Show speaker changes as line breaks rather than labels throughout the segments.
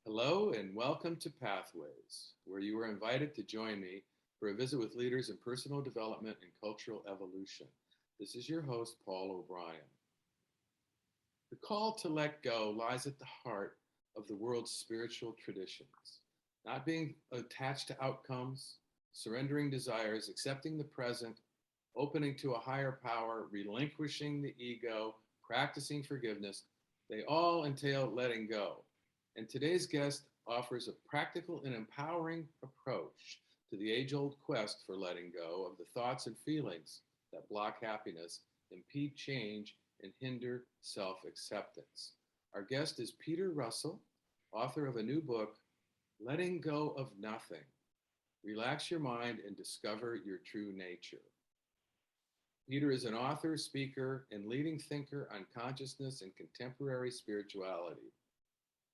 Hello and welcome to Pathways, where you are invited to join me for a visit with leaders in personal development and cultural evolution. This is your host, Paul O'Brien. The call to let go lies at the heart of the world's spiritual traditions. Not being attached to outcomes, surrendering desires, accepting the present, opening to a higher power, relinquishing the ego, practicing forgiveness, they all entail letting go. And today's guest offers a practical and empowering approach to the age old quest for letting go of the thoughts and feelings that block happiness, impede change, and hinder self acceptance. Our guest is Peter Russell, author of a new book, Letting Go of Nothing. Relax your mind and discover your true nature. Peter is an author, speaker, and leading thinker on consciousness and contemporary spirituality.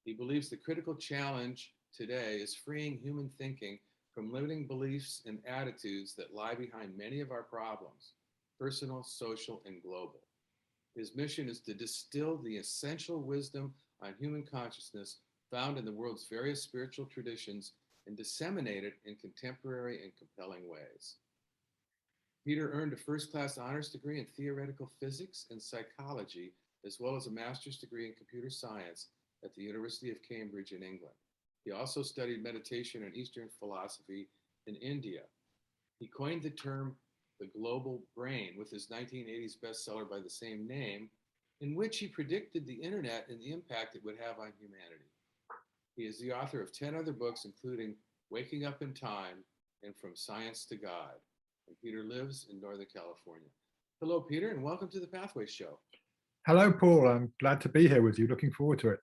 He believes the critical challenge today is freeing human thinking from limiting beliefs and attitudes that lie behind many of our problems, personal, social, and global. His mission is to distill the essential wisdom on human consciousness found in the world's various spiritual traditions and disseminate it in contemporary and compelling ways. Peter earned a first-class honors degree in theoretical physics and psychology, as well as a master's degree in computer science at the University of Cambridge in England. He also studied meditation and Eastern philosophy in India. He coined the term the global brain with his 1980s bestseller by the same name, in which he predicted the internet and the impact it would have on humanity. He is the author of 10 other books, including Waking Up in Time and From Science to God. And Peter lives in Northern California. Hello, Peter, and welcome to the Pathways Show.
Hello, Paul. I'm glad to be here with you. Looking forward to it.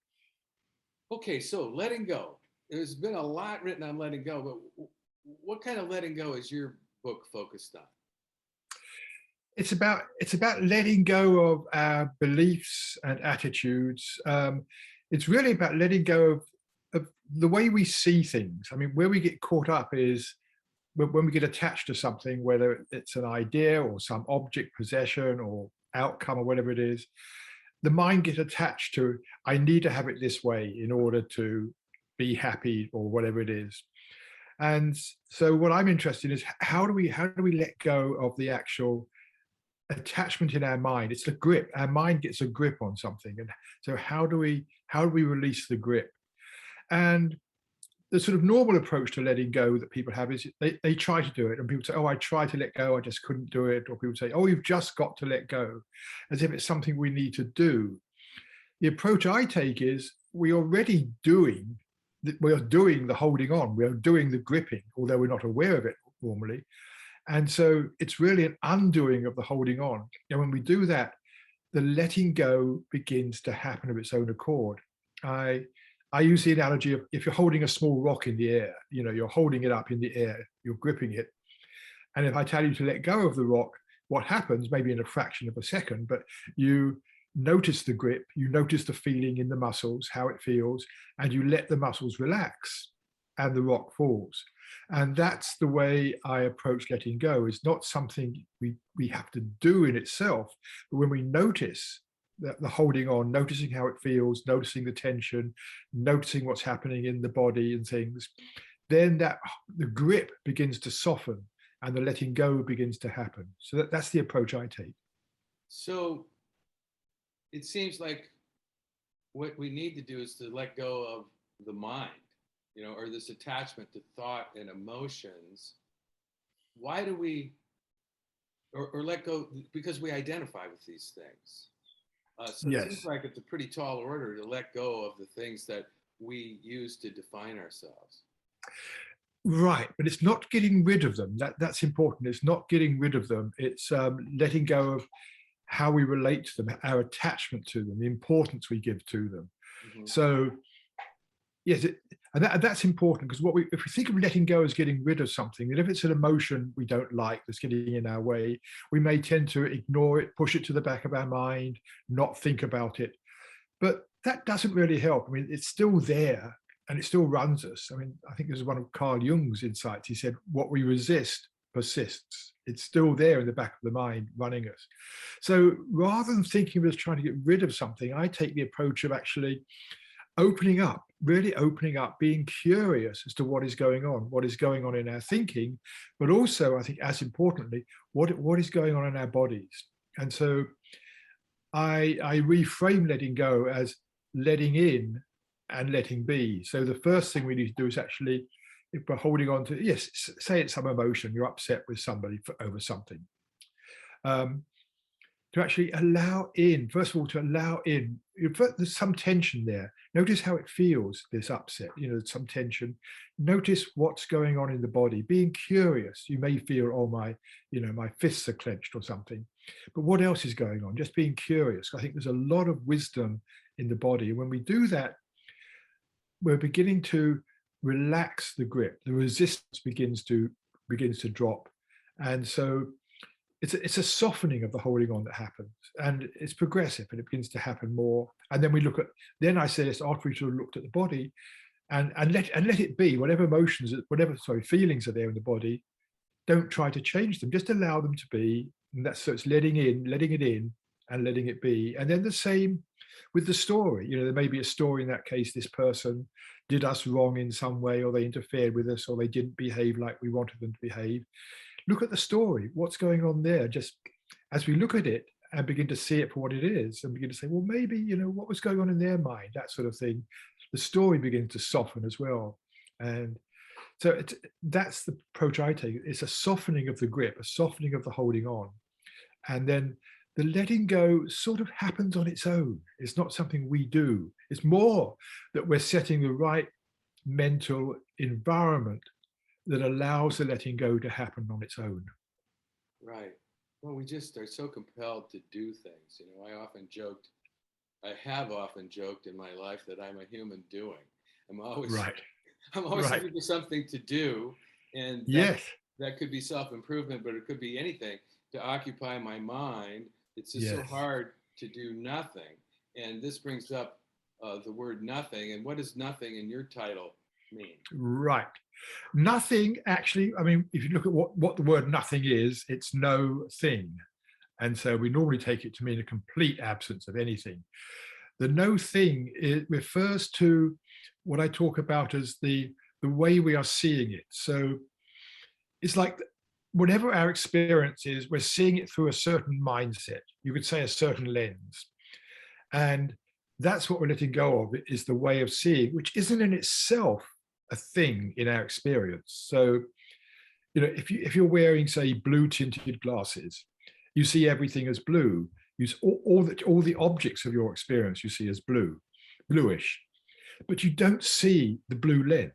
Okay, so letting go. There's been a lot written on letting go, but what kind of letting go is your book focused on?
It's about letting go of our beliefs and attitudes. It's really about letting go of the way we see things. I mean, where we get caught up is when we get attached to something, whether it's an idea or some object, possession or outcome or whatever it is. The mind gets attached to, I need to have it this way in order to be happy or whatever it is. And so what I'm interested in is how do we let go of the actual attachment in our mind? It's the grip. Our mind gets a grip on something. And so how do we release the grip? And the sort of normal approach to letting go that people have is they try to do it, and people say, oh, I tried to let go, I just couldn't do it. Or people say, oh, you've just got to let go, as if it's something we need to do. The approach I take is we are doing the holding on, we are doing the gripping, although we're not aware of it normally. And so it's really an undoing of the holding on. And when we do that, the letting go begins to happen of its own accord. I use the analogy of if you're holding a small rock in the air, you're holding it up in the air, you're gripping it. And if I tell you to let go of the rock, what happens, maybe in a fraction of a second, but you notice the grip, you notice the feeling in the muscles, how it feels, and you let the muscles relax and the rock falls. And that's the way I approach letting go. It's not something we have to do in itself, but when we notice the holding on, noticing how it feels, noticing the tension, noticing what's happening in the body and things, then the grip begins to soften and the letting go begins to happen. So that's the approach I take.
So it seems like what we need to do is to let go of the mind, or this attachment to thought and emotions. Why do we, or let go? Because we identify with these things. So it seems
Yes.
like it's a pretty tall order to let go of the things that we use to define ourselves.
Right, but it's not getting rid of them. That's important. It's not getting rid of them. It's letting go of how we relate to them, our attachment to them, the importance we give to them.
Mm-hmm.
So yes, that's important, because if we think of letting go as getting rid of something, then if it's an emotion we don't like that's getting in our way, we may tend to ignore it, push it to the back of our mind, not think about it. But that doesn't really help. I mean, it's still there and it still runs us. I mean, I think this is one of Carl Jung's insights. He said, what we resist persists. It's still there in the back of the mind running us. So rather than thinking of us trying to get rid of something, I take the approach of actually opening up really opening up, being curious as to what is going on in our thinking, but also, I think, as importantly, what is going on in our bodies. And so I reframe letting go as letting in and letting be. So the first thing we need to do is actually, if we're holding on to, yes, say it's some emotion, you're upset with somebody over something. To actually allow in, first of all, to allow in, there's some tension there. Notice how it feels, this upset, some tension. Notice what's going on in the body, being curious. You may feel, oh, my fists are clenched or something. But what else is going on? Just being curious. I think there's a lot of wisdom in the body. When we do that, we're beginning to relax the grip. The resistance begins to drop. And so it's a softening of the holding on that happens, and it's progressive, and it begins to happen more. And then then I say this after we sort of looked at the body, and let it be, whatever emotions, feelings are there in the body. Don't try to change them, just allow them to be. And so it's letting it in and letting it be. And then the same with the story. There may be a story in that case, this person did us wrong in some way, or they interfered with us, or they didn't behave like we wanted them to behave. Look at the story, what's going on there, just as we look at it and begin to see it for what it is, and begin to say, well, maybe, what was going on in their mind, that sort of thing. The story begins to soften as well. And so that's the approach I take. It's a softening of the grip, a softening of the holding on. And then the letting go sort of happens on its own. It's not something we do. It's more that we're setting the right mental environment that allows the letting go to happen on its own.
Right. Well, we just are so compelled to do things. I have often joked in my life that I'm a human doing. I'm always
right.
looking for something to do, and
yes,
that could be self-improvement, but it could be anything to occupy my mind. It's just so hard to do nothing. And this brings up the word nothing. And what does nothing in your title mean?
Right. Nothing, actually, I mean, if you look at what the word nothing is, it's no thing. And so we normally take it to mean a complete absence of anything. The no thing, it refers to what I talk about as the way we are seeing it. So it's like whatever our experience is, we're seeing it through a certain mindset. You could say a certain lens. And that's what we're letting go of, is the way of seeing, which isn't in itself a thing in our experience. So, if you're wearing, say, blue tinted glasses, you see everything as blue. All the objects of your experience you see as bluish, but you don't see the blue lens.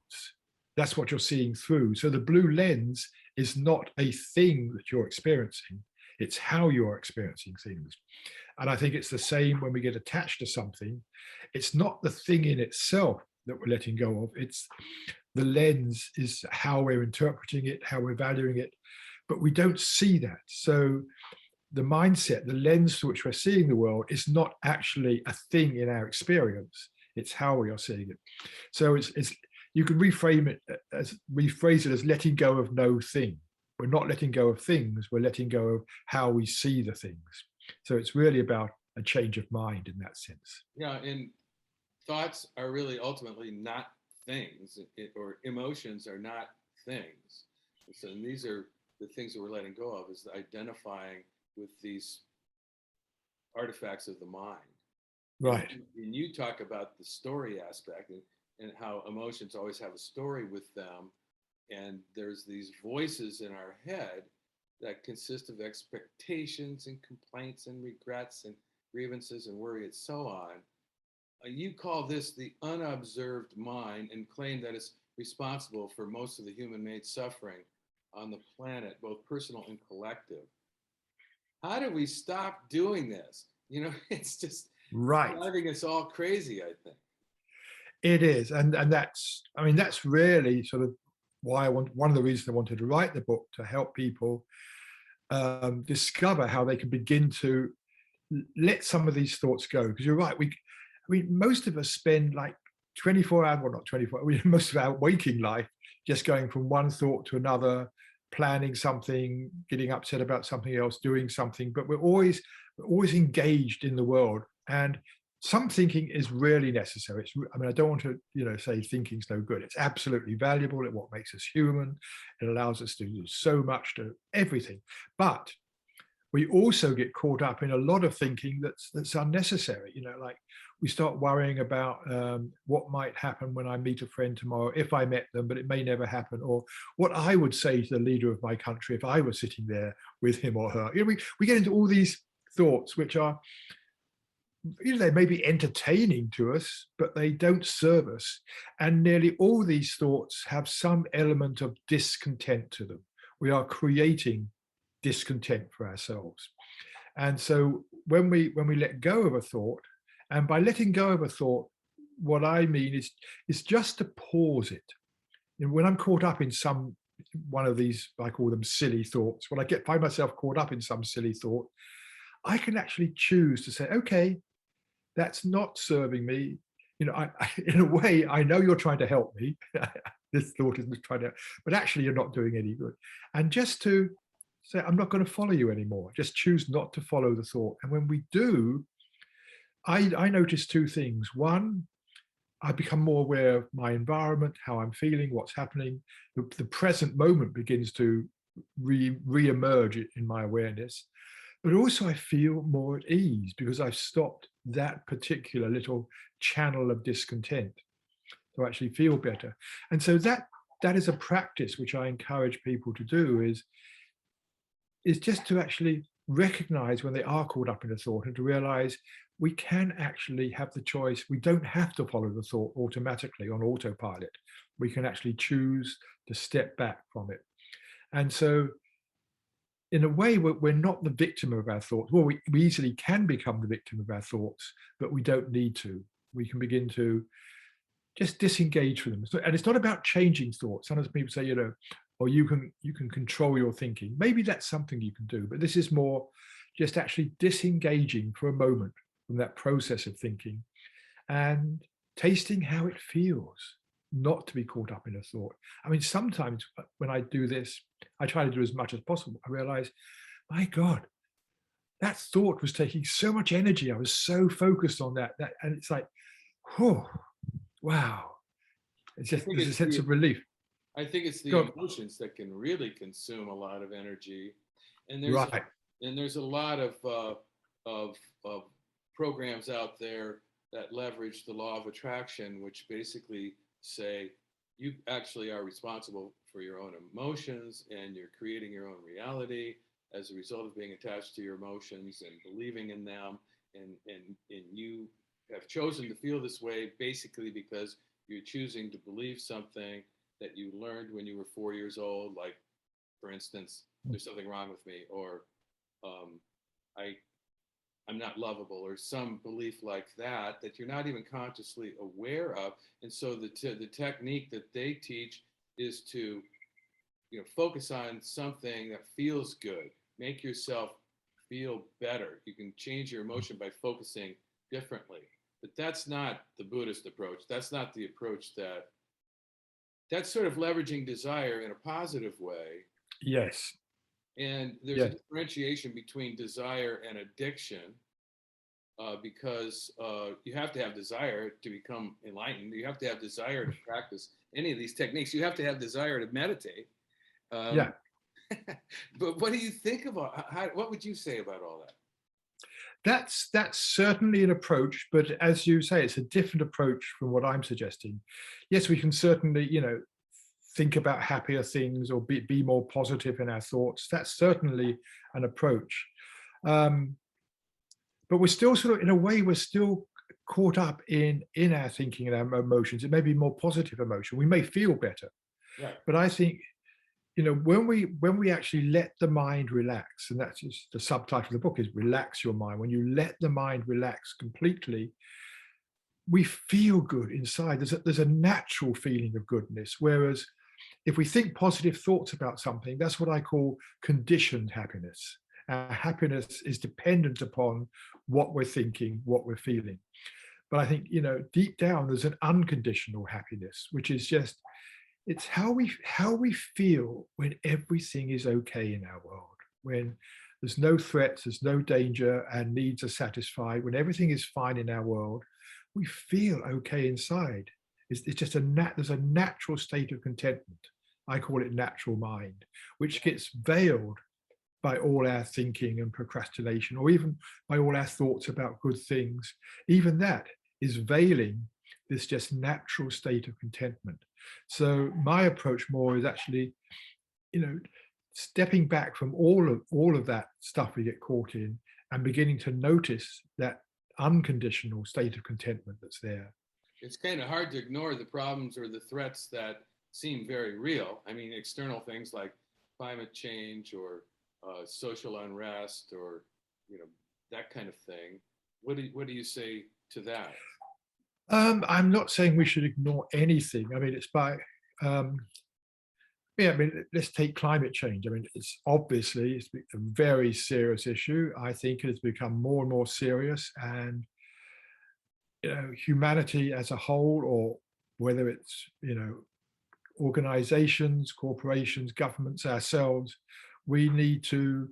That's what you're seeing through. So the blue lens is not a thing that you're experiencing. It's how you're experiencing things. And I think it's the same when we get attached to something. It's not the thing in itself that we're letting go of. It's the lens is how we're interpreting it, how we're valuing it, but we don't see that. So the mindset, the lens through which we're seeing the world, is not actually a thing in our experience. It's how we are seeing it. So it's you can rephrase it as letting go of no thing. We're not letting go of things, we're letting go of how we see the things. So it's really about a change of mind in that sense.
Yeah, and thoughts are really ultimately not things, or emotions are not things. So these are the things that we're letting go of, is identifying with these artifacts of the mind.
Right.
And you talk about the story aspect, and how emotions always have a story with them. And there's these voices in our head that consist of expectations and complaints and regrets and grievances and worry and so on. You call this the unobserved mind, and claim that it's responsible for most of the human-made suffering on the planet, both personal and collective. How do we stop doing this? It's just driving us all crazy, I think.
It is, and that's really sort of why one of the reasons I wanted to write the book, to help people discover how they can begin to let some of these thoughts go. Because you're right, most of us spend like 24 hours, well, not 24, most of our waking life just going from one thought to another, planning something, getting upset about something else, doing something, but we're always engaged in the world. And some thinking is really necessary. I mean, I don't want to, say thinking's no good. It's absolutely valuable. It's what makes us human. It allows us to do so much to everything. But we also get caught up in a lot of thinking that's unnecessary. Like we start worrying about what might happen when I meet a friend tomorrow, if I met them, but it may never happen, or what I would say to the leader of my country if I was sitting there with him or her. We get into all these thoughts which are, they may be entertaining to us, but they don't serve us. And nearly all these thoughts have some element of discontent to them. We are creating discontent for ourselves. And so when we let go of a thought, and by letting go of a thought, what I mean is just to pause it. When I'm caught up in one of these, I call them silly thoughts, when I find myself caught up in some silly thought, I can actually choose to say, okay, that's not serving me. In a way, I know you're trying to help me. This thought isn't trying to, but actually you're not doing any good. And just to say, I'm not going to follow you anymore. Just choose not to follow the thought. And when we do, I notice two things. One, I become more aware of my environment, how I'm feeling, what's happening. The present moment begins to re-emerge in my awareness. But also I feel more at ease because I've stopped that particular little channel of discontent to actually feel better. And so that is a practice which I encourage people to do, is just to actually recognize when they are caught up in a thought and to realize we can actually have the choice. We don't have to follow the thought automatically on autopilot. We can actually choose to step back from it. And so in a way, we're not the victim of our thoughts. Well, we easily can become the victim of our thoughts, but we don't need to. We can begin to just disengage from them. And it's not about changing thoughts. Sometimes people say, or you can control your thinking. Maybe that's something you can do, but this is more just actually disengaging for a moment from that process of thinking and tasting how it feels not to be caught up in a thought. I mean, sometimes when I do this, I try to do as much as possible. I realize, my God, that thought was taking so much energy. I was so focused on that, and it's like, oh, wow. It's just, there's a sense of relief.
I think it's the emotions that can really consume a lot of energy, and there's a lot of programs out there that leverage the law of attraction, which basically say you actually are responsible for your own emotions and you're creating your own reality as a result of being attached to your emotions and believing in them, and you have chosen to feel this way basically because you're choosing to believe something that you learned when you were 4 years old, like, for instance, there's something wrong with me, or I'm not lovable, or some belief like that you're not even consciously aware of. And so the technique that they teach is to focus on something that feels good, make yourself feel better. You can change your emotion by focusing differently. But that's not the Buddhist approach. That's not the approach that's sort of leveraging desire in a positive way.
Yes.
And there's a differentiation between desire and addiction, because you have to have desire to become enlightened. You have to have desire to practice any of these techniques. You have to have desire to meditate. But what do you think about what would you say about all that?
That's certainly an approach, but as you say, it's a different approach from what I'm suggesting. Yes, we can certainly, think about happier things or be more positive in our thoughts. That's certainly an approach. But we're still sort of, in a way, we're still caught up in our thinking and our emotions. It may be more positive emotion. We may feel better.
Right.
But I think, when we actually let the mind relax, and that's just the subtitle of the book is Relax Your Mind. When you let the mind relax completely, we feel good inside. There's a natural feeling of goodness. Whereas if we think positive thoughts about something, that's what I call conditioned happiness. Happiness is dependent upon what we're thinking, what we're feeling. But I think, deep down, there's an unconditional happiness, which is just, it's how we feel when everything is okay in our world, when there's no threats, there's no danger, and needs are satisfied, when everything is fine in our world, we feel okay inside. It's just there's a natural state of contentment. I call it natural mind, which gets veiled by all our thinking and procrastination, or even by all our thoughts about good things. Even that is veiling this just natural state of contentment. So my approach more is actually, you know, stepping back from all of that stuff we get caught in and beginning to notice that unconditional state of contentment that's there.
It's kind of hard to ignore the problems or the threats that seem very real. I mean, external things like climate change or social unrest or you know that kind of thing. What do you say to that?
I'm not saying we should ignore anything. I mean, it's by yeah, I mean, let's take climate change. I mean, it's a very serious issue. I think it has become more and more serious, and humanity as a whole, or whether it's organizations, corporations, governments, ourselves, we need to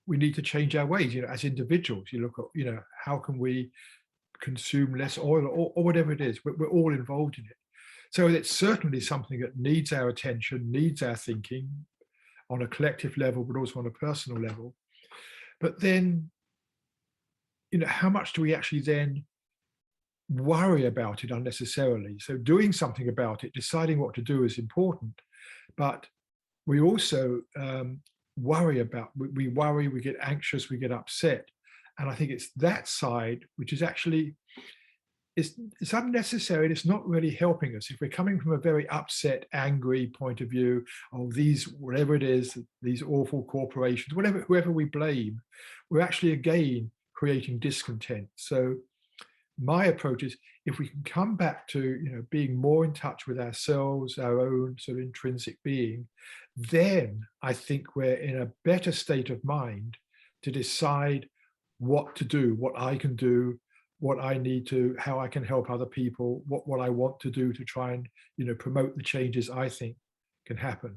we need to change our ways. As individuals, you look at how can we consume less oil, or whatever it is. We're all involved in it. So it's certainly something that needs our attention, needs our thinking on a collective level, but also on a personal level. But then, how much do we actually then worry about it unnecessarily? So doing something about it, deciding what to do is important, but we also worry about, we worry, we get anxious, we get upset. And I think it's that side which is actually, it's unnecessary, and it's not really helping us. If we're coming from a very upset, angry point of view of these, whatever it is, these awful corporations, whoever we blame, we're actually again creating discontent. So my approach is, if we can come back to being more in touch with ourselves, our own sort of intrinsic being, then I think we're in a better state of mind to decide what to do, what I can do, what I need to, how I can help other people, what I want to do to try and promote the changes I think can happen.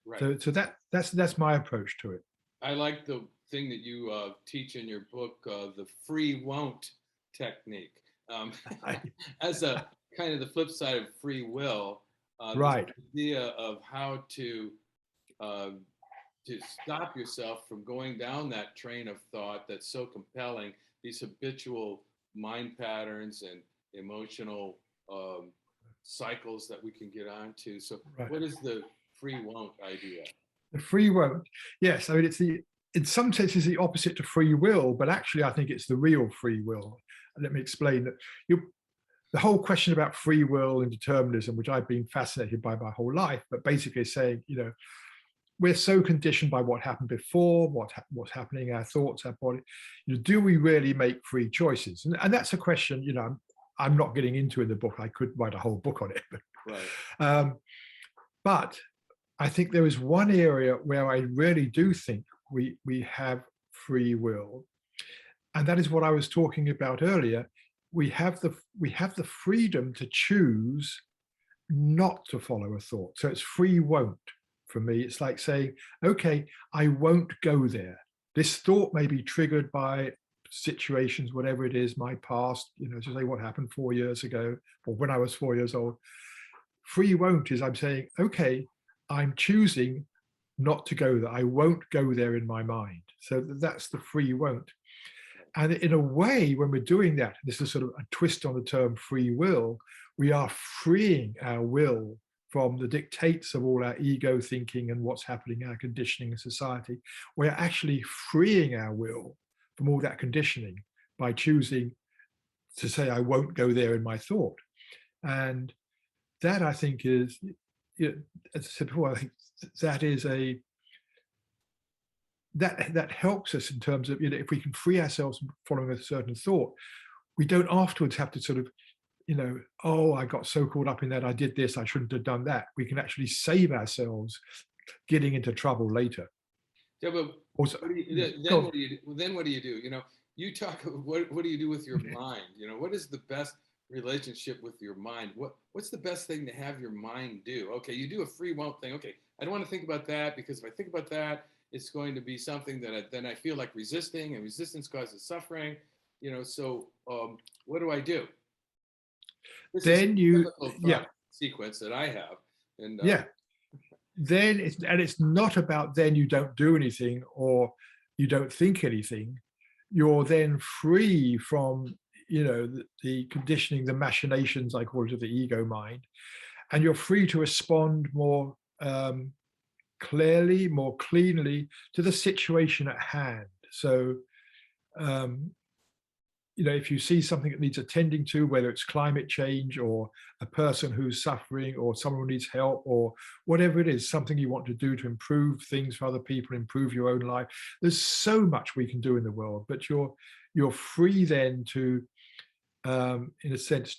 Right.
So that's my approach to it.
I like the thing that you teach in your book, the free won't technique, um, as a kind of the flip side of free will. This
Right.
idea of how uh, to stop yourself from going down that train of thought that's so compelling, these habitual mind patterns and emotional cycles that we can get onto. So,
Right.
what is the free won't idea?
The free won't. Yes, I mean in some senses the opposite to free will, but actually I think it's the real free will. And let me explain that. The whole question about free will and determinism, which I've been fascinated by my whole life, but basically saying, we're so conditioned by what happened before, what's happening, our thoughts, our body. Do we really make free choices? And that's a question, I'm not getting into in the book. I could write a whole book on it.
Right.
But I think there is one area where I really do think we have free will, and that is what I was talking about earlier. We have the freedom to choose not to follow a thought. So it's free won't. For me, it's like saying, okay, I won't go there. This thought may be triggered by situations, whatever it is, my past, to say what happened 4 years ago, or when I was 4 years old. Free won't is I'm saying, okay, I'm choosing not to go there. I won't go there in my mind. So that's the free won't. And in a way, when we're doing that, this is sort of a twist on the term free will, we are freeing our will from the dictates of all our ego thinking and what's happening in our conditioning in society. We're actually freeing our will from all that conditioning by choosing to say, I won't go there in my thought. And that, I think, is, as I said before, I think that is that helps us in terms of, if we can free ourselves from following a certain thought, we don't afterwards have to sort of, oh, I got so caught up in that, I did this, I shouldn't have done that. We can actually save ourselves getting into trouble later.
Yeah, but
Also,
then what do you do? You talk. What do you do with your mind? What is the best relationship with your mind? What's the best thing to have your mind do? Okay, you do a free won't thing. Okay, I don't want to think about that, because if I think about that, it's going to be something that then I feel like resisting, and resistance causes suffering. So what do I do? This is
Then
a
you,
typical
yeah,
thought sequence that I have. And
yeah. Then it's not about then you don't do anything or you don't think anything. You're then free from the conditioning, the machinations, I call it, of the ego mind, and you're free to respond more clearly, more cleanly to the situation at hand. So um, if you see something that needs attending to, whether it's climate change or a person who's suffering or someone who needs help or whatever it is, something you want to do to improve things for other people, improve your own life. There's so much we can do in the world, but you're free then to, in a sense,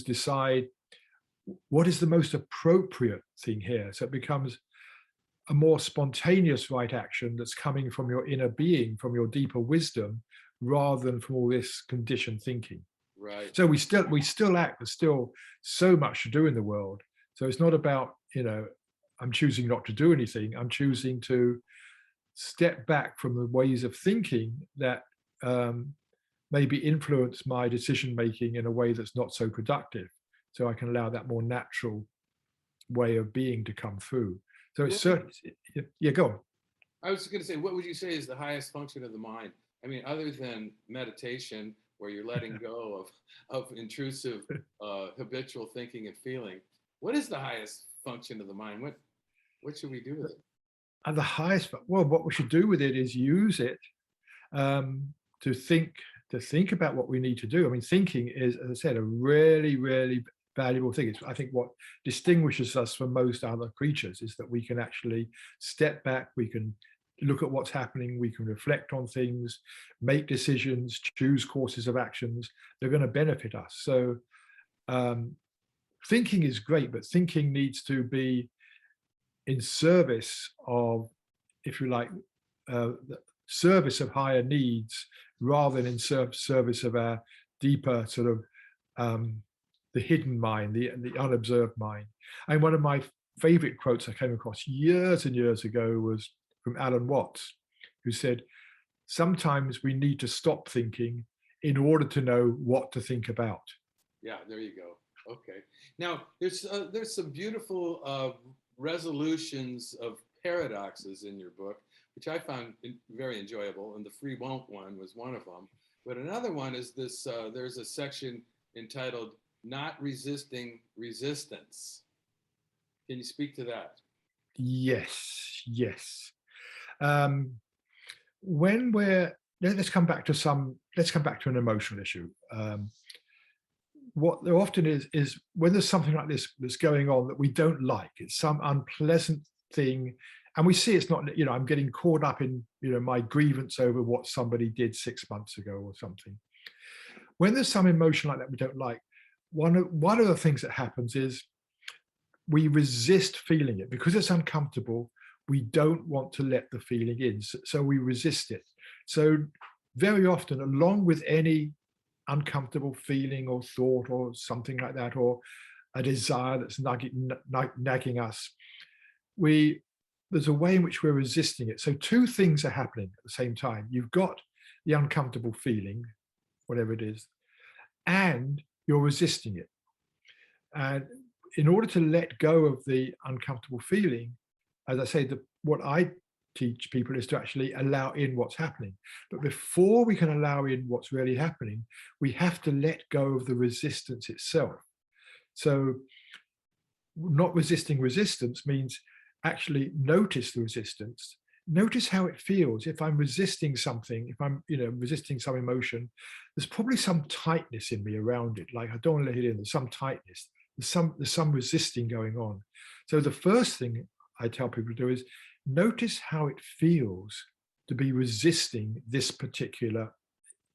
decide what is the most appropriate thing here. So it becomes a more spontaneous right action that's coming from your inner being, from your deeper wisdom, rather than from all this conditioned thinking.
right.
So we still act. There's still so much to do in the world. So it's not about I'm choosing not to do anything. I'm choosing to step back from the ways of thinking that maybe influence my decision making in a way that's not so productive. So I can allow that more natural way of being to come through. So it's
What
certainly, yeah, go on.
I was going to say, what would you say is the highest function of the mind? I mean, other than meditation, where you're letting go of intrusive, habitual thinking and feeling, what is the highest function of the mind? What should we do with it?
And the highest, well, what we should do with it is use it um, to think about what we need to do. I mean, thinking is, as I said, a really, really valuable thing. It's, I think, what distinguishes us from most other creatures is that we can actually step back, we can look at what's happening, we can reflect on things, make decisions, choose courses of actions. They're going to benefit us. So um, thinking is great, but thinking needs to be in service of, if you like, the service of higher needs rather than in service of our deeper sort of the hidden mind, the unobserved mind. And one of my favorite quotes I came across years and years ago was from Alan Watts, who said, sometimes we need to stop thinking in order to know what to think about.
Yeah, there you go. Okay. Now, there's some beautiful resolutions of paradoxes in your book, which I found very enjoyable, and the free won't one was one of them. But another one is this: there's a section entitled "Not Resisting Resistance." Can you speak to that?
Yes, yes. Um, when we're let's come back to an emotional issue. What there often is when there's something like this that's going on that we don't like, it's some unpleasant thing, and we see it's not, I'm getting caught up in my grievance over what somebody did 6 months ago or something. When there's some emotion like that we don't like, one of the things that happens is we resist feeling it because it's uncomfortable. We don't want to let the feeling in, so we resist it. So very often, along with any uncomfortable feeling or thought or something like that, or a desire that's nagging us, there's a way in which we're resisting it. So two things are happening at the same time. You've got the uncomfortable feeling, whatever it is, and you're resisting it. And in order to let go of the uncomfortable feeling, as I say, what I teach people is to actually allow in what's happening. But before we can allow in what's really happening, we have to let go of the resistance itself. So not resisting resistance means actually notice the resistance. Notice how it feels. If I'm resisting something, if I'm resisting some emotion, there's probably some tightness in me around it. Like I don't want to let it in. There's some tightness. There's some resisting going on. So the first thing I tell people to do is notice how it feels to be resisting this particular,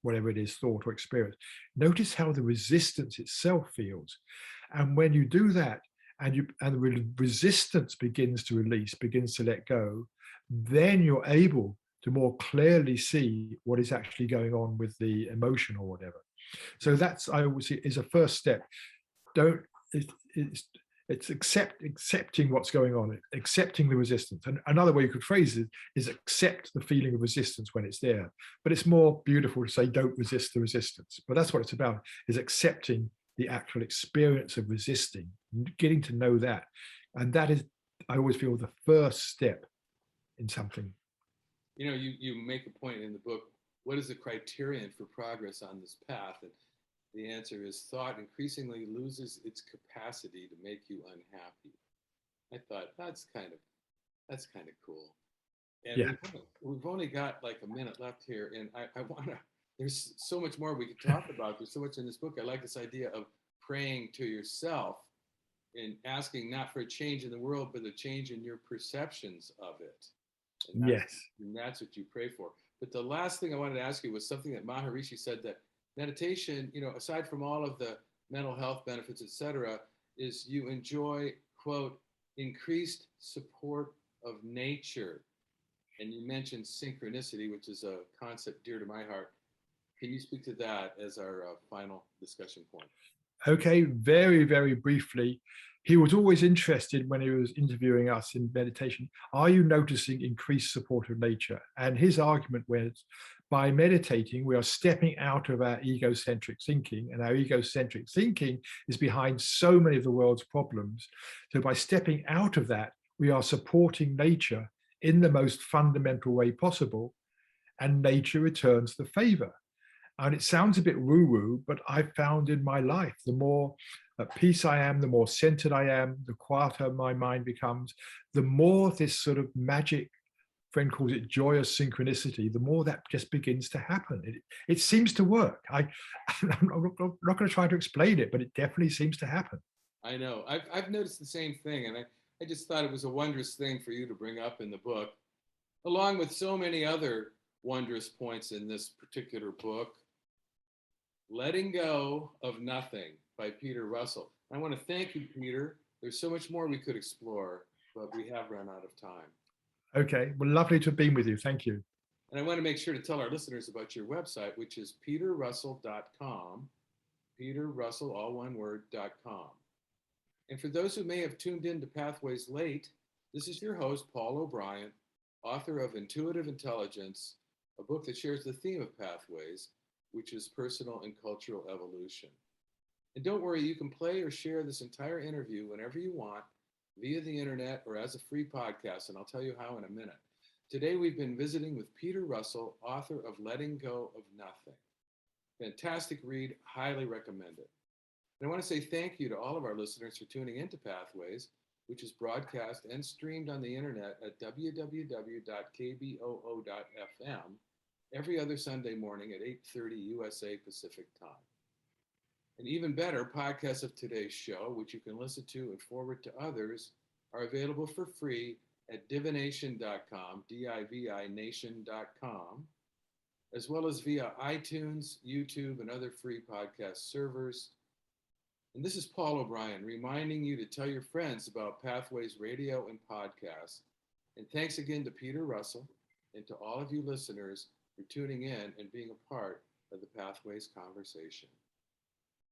whatever it is, thought or experience. Notice how the resistance itself feels. And when you do that, and the resistance begins to release, begins to let go, then you're able to more clearly see what is actually going on with the emotion or whatever. So that's, I always say, is a first step. Don't it's, It's accepting what's going on, accepting the resistance. And another way you could phrase it is accept the feeling of resistance when it's there. But it's more beautiful to say don't resist the resistance. But that's what it's about, is accepting the actual experience of resisting, getting to know that. And that is, I always feel, the first step in something.
You know, you make a point in the book, what is the criterion for progress on this path? And the answer is thought increasingly loses its capacity to make you unhappy. I thought that's kind of cool. And
Yeah.
we've only got like a minute left here, and I want to. There's so much more we could talk about. There's so much in this book. I like this idea of praying to yourself and asking not for a change in the world, but a change in your perceptions of it.
Yes.
And that's what you pray for. But the last thing I wanted to ask you was something that Maharishi said, that meditation, you know, aside from all of the mental health benefits, etc., is you enjoy, quote, increased support of nature. And you mentioned synchronicity, which is a concept dear to my heart. Can you speak to that as our final discussion point?
Okay, very, very briefly. He was always interested when he was interviewing us in meditation. Are you noticing increased support of nature? And his argument was, by meditating, we are stepping out of our egocentric thinking, and our egocentric thinking is behind so many of the world's problems. So by stepping out of that, we are supporting nature in the most fundamental way possible, and nature returns the favor. And it sounds a bit woo-woo, but I've found in my life, the more at peace I am, the more centered I am, the quieter my mind becomes, the more this sort of magic, friend calls it joyous synchronicity, the more that just begins to happen. It seems to work. I'm not going to try to explain it, but it definitely seems to happen.
I know. I've noticed the same thing, and I just thought it was a wondrous thing for you to bring up in the book, along with so many other wondrous points in this particular book. Letting Go of Nothing by Peter Russell. I want to thank you, Peter. There's so much more we could explore, but we have run out of time.
Okay, well, lovely to have been with you. Thank you.
And I want to make sure to tell our listeners about your website, which is peterrussell.com, peterrussell, all one word.com. And for those who may have tuned in to Pathways late, this is your host, Paul O'Brien, author of Intuitive Intelligence, a book that shares the theme of pathways, which is personal and cultural evolution. And don't worry, you can play or share this entire interview whenever you want via the internet or as a free podcast, and I'll tell you how in a minute. Today we've been visiting with Peter Russell, author of Letting Go of Nothing. Fantastic read, highly recommend it. And I want to say thank you to all of our listeners for tuning into Pathways, which is broadcast and streamed on the internet at www.kboo.fm every other Sunday morning at 8:30 USA Pacific Time. And even better, podcasts of today's show, which you can listen to and forward to others, are available for free at divination.com, divination.com, as well as via iTunes, YouTube, and other free podcast servers. And this is Paul O'Brien reminding you to tell your friends about Pathways Radio and podcasts. And thanks again to Peter Russell and to all of you listeners for tuning in and being a part of the Pathways conversation.